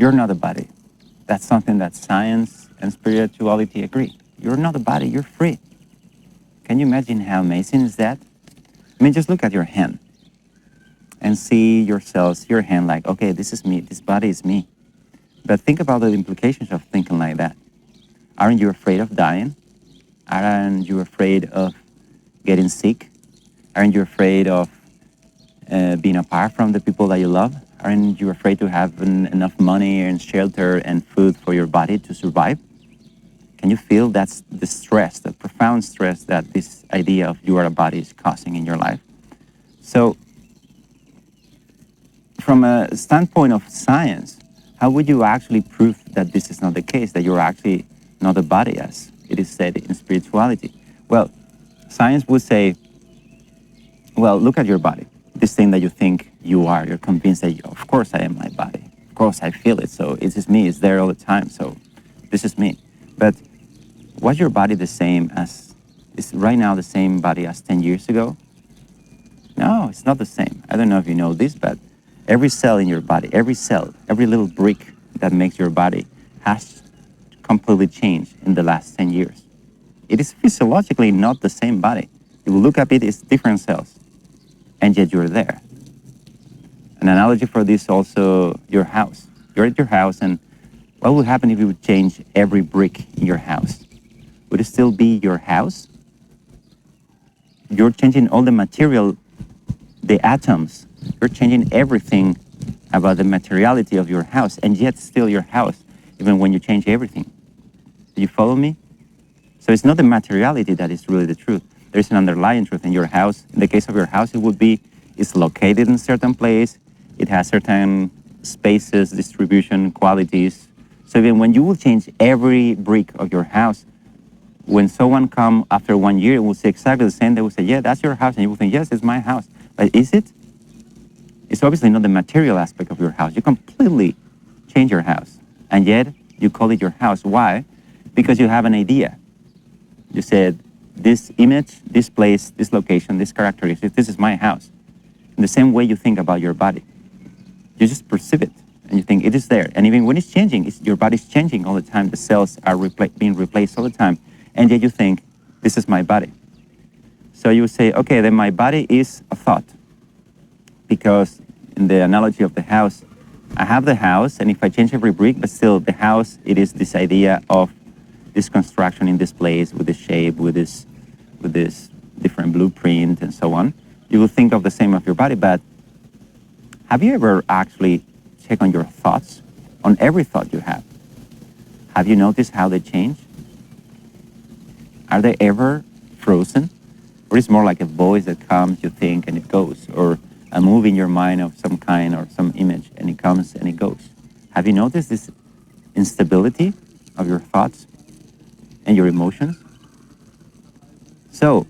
You're not a body. That's something that science and spirituality agree. You're not a body, you're free. Can you imagine how amazing is that? I mean, just look at your hand and see yourselves, your hand, like, okay, this is me, this body is me. But think about the implications of thinking like that. Aren't you afraid of dying? Aren't you afraid of getting sick? Aren't you afraid of being apart from the people that you love? Aren't you afraid to have enough money and shelter and food for your body to survive? Can you feel that's the stress, the profound stress that this idea of you are a body is causing in your life? So, from a standpoint of science, how would you actually prove that this is not the case, that you're actually not a body as it is said in spirituality? Well, science would say, well, look at your body. This thing that you think you are, you're convinced that, of course I am my body. Of course I feel it, so it is me, it's there all the time, so this is me. But was your body the same as, is right now the same body as 10 years ago? No, it's not the same. I don't know if you know this, but every cell in your body, every cell, every little brick that makes your body has completely changed in the last 10 years. It is physiologically not the same body. If you look at it, it's different cells, and yet you're there. An analogy for this also, your house. You're at your house, and what would happen if you would change every brick in your house? Would it still be your house? You're changing all the material, the atoms. You're changing everything about the materiality of your house, and yet still your house, even when you change everything. Do you follow me? So it's not the materiality that is really the truth. There's an underlying truth in your house. In the case of your house, it would be, it's located in a certain place, it has certain spaces, distribution, qualities. So even when you will change every brick of your house, when someone come after 1 year, it will say exactly the same. They will say, yeah, that's your house. And you will think, yes, it's my house. But is it? It's obviously not the material aspect of your house. You completely change your house. And yet, you call it your house. Why? Because you have an idea. You said, this image, this place, this location, this characteristic, this is my house. In the same way you think about your body. You just perceive it, and you think it is there. And even when it's changing, your body's changing all the time. The cells are being replaced all the time. And yet you think, this is my body. So you say, okay, then my body is a thought. Because in the analogy of the house, I have the house, and if I change every brick, but still the house, it is this idea of this construction in this place, with this shape, with this different blueprint, and so on. You will think of the same of your body, but have you ever actually checked on your thoughts, on every thought you have? Have you noticed how they change? Are they ever frozen? Or is it more like a voice that comes, you think, and it goes? Or a move in your mind of some kind or some image, and it comes and it goes? Have you noticed this instability of your thoughts and your emotions? So,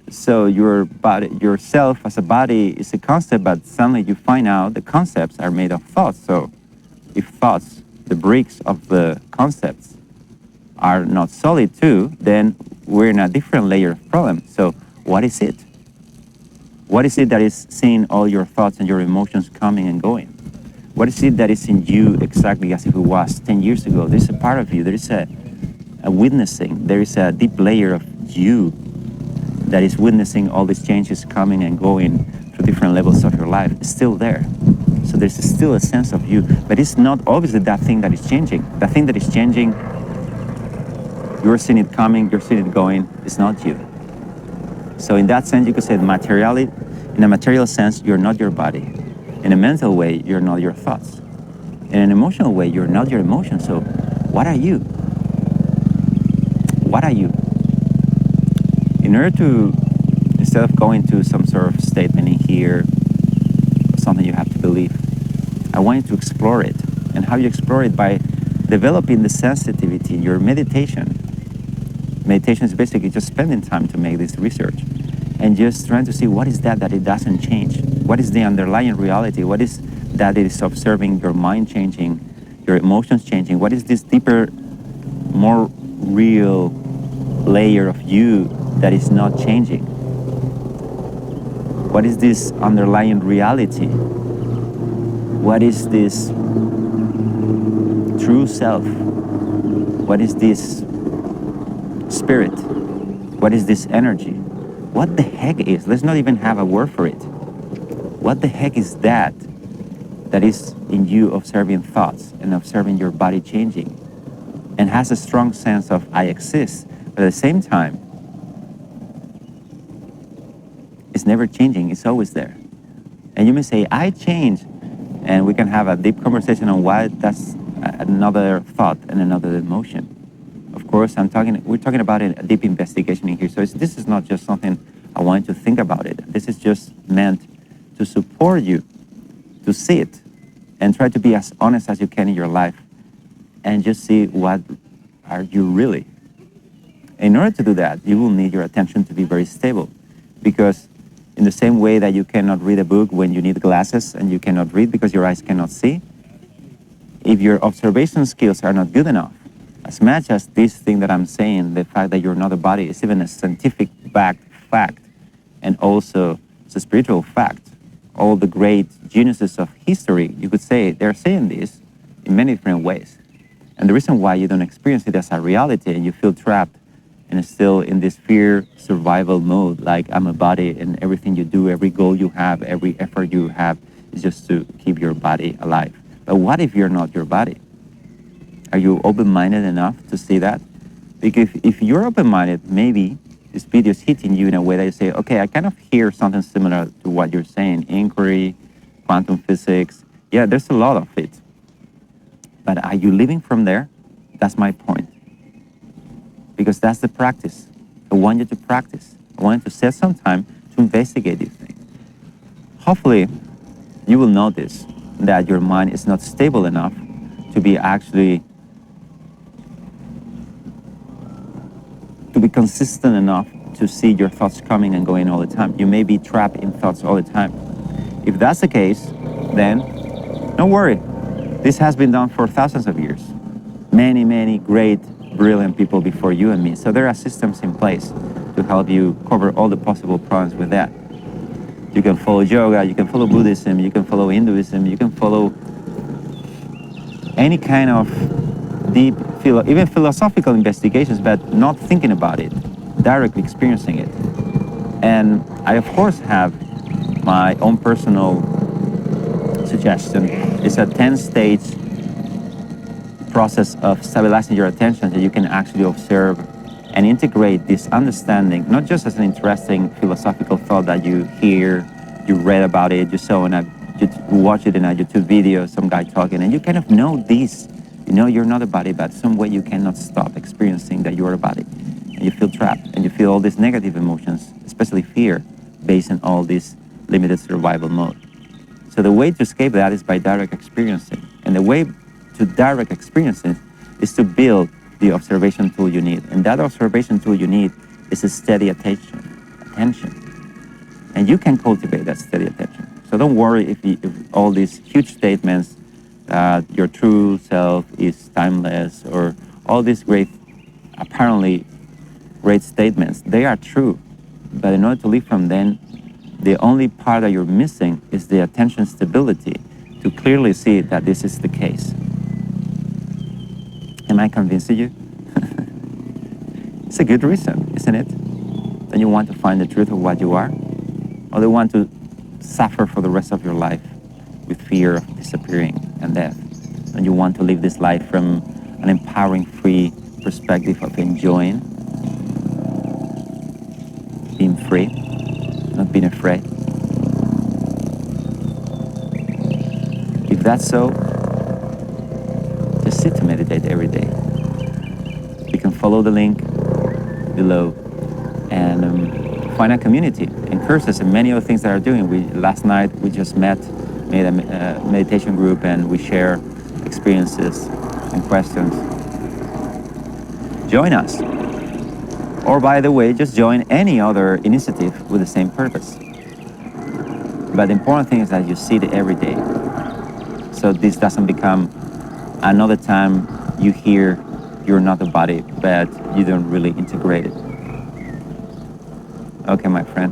So your body, yourself as a body is a concept, but suddenly you find out the concepts are made of thoughts. So if thoughts, the bricks of the concepts, are not solid too, then we're in a different layer of problem. So what is it? What is it that is seeing all your thoughts and your emotions coming and going? What is it that is in you exactly as if it was 10 years ago? There's a part of you, there is a witnessing, there is a deep layer of you that is witnessing all these changes coming and going through different levels of your life. It's still there. So there's still a sense of you, but it's not obviously that thing that is changing. The thing that is changing, you're seeing it coming, you're seeing it going, it's not you. So in that sense, you could say materiality, in a material sense, you're not your body. In a mental way, you're not your thoughts. In an emotional way, you're not your emotions. So what are you? What are you? In order to, instead of going to some sort of statement in here, something you have to believe, I want you to explore it. And how you explore it? By developing the sensitivity in your meditation. Meditation is basically just spending time to make this research and just trying to see what is that it doesn't change. What is the underlying reality? What is that it is observing your mind changing, your emotions changing? What is this deeper, more real layer of you that is not changing? What is this underlying reality What is this true self? What is this spirit? What is this energy? What the heck is? Let's not even have a word for it. What the heck is that is in you observing thoughts and observing your body changing and has a strong sense of I exist, but at the same time, it's never changing, it's always there. And you may say, I change, and we can have a deep conversation on why that's another thought and another emotion. Of course, we're talking about a deep investigation in here, so this is not just something I want you to think about it. This is just meant to support you, to see it, and try to be as honest as you can in your life, and just see what are you really. In order to do that, you will need your attention to be very stable, because in the same way that you cannot read a book when you need glasses and you cannot read because your eyes cannot see, if your observation skills are not good enough, as much as this thing that I'm saying, the fact that you're not a body, is even a scientific backed fact, and also it's a spiritual fact. All the great geniuses of history, you could say, they're saying this in many different ways. And the reason why you don't experience it as a reality and you feel trapped and still in this fear survival mode, like I'm a body and everything you do, every goal you have, every effort you have is just to keep your body alive. But what if you're not your body? Are you open-minded enough to see that? Because if you're open-minded, maybe this video is hitting you in a way that you say, okay, I kind of hear something similar to what you're saying, inquiry, quantum physics. Yeah, there's a lot of it. But are you living from there? That's my point. Because that's the practice. I want you to practice. I want you to set some time to investigate these things. Hopefully, you will notice that your mind is not stable enough to be actually to be consistent enough to see your thoughts coming and going all the time. You may be trapped in thoughts all the time. If that's the case, then don't worry. This has been done for thousands of years. Many, many great, brilliant people before you and me. So there are systems in place to help you cover all the possible problems with that. You can follow yoga, you can follow Buddhism, you can follow Hinduism, you can follow any kind of deep, even philosophical investigations, but not thinking about it, directly experiencing it. And I, of course, have my own personal suggestion. It's a 10-stage process of stabilizing your attention that you can actually observe and integrate this understanding, not just as an interesting philosophical thought that you hear, you read about it, you saw you watch it in a YouTube video, some guy talking, and you kind of know this. You know you're not a body, but some way you cannot stop experiencing that you're a body. And you feel trapped, and you feel all these negative emotions, especially fear, based on all this limited survival mode. So the way to escape that is by direct experiencing. And the way to direct experiencing is to build the observation tool you need. And that observation tool you need is a steady attention. And you can cultivate that steady attention. So don't worry if all these huge statements that your true self is timeless, or all these apparently great statements, they are true. But in order to live from them, the only part that you're missing is the attention stability to clearly see that this is the case. Am I convincing you? It's a good reason, isn't it? Then you want to find the truth of what you are? Or do you want to suffer for the rest of your life with fear of disappearing and death? And you want to live this life from an empowering, free perspective of enjoying, being free, not being afraid? If that's so, just sit to meditate every day. You can follow the link below and find a community and courses and many other things that are doing. Last night we just made a meditation group, and we share experiences and questions. Join us. Or by the way, just join any other initiative with the same purpose. But the important thing is that you see it every day. So this doesn't become another time you hear you're not a body, but you don't really integrate it. Okay, my friend.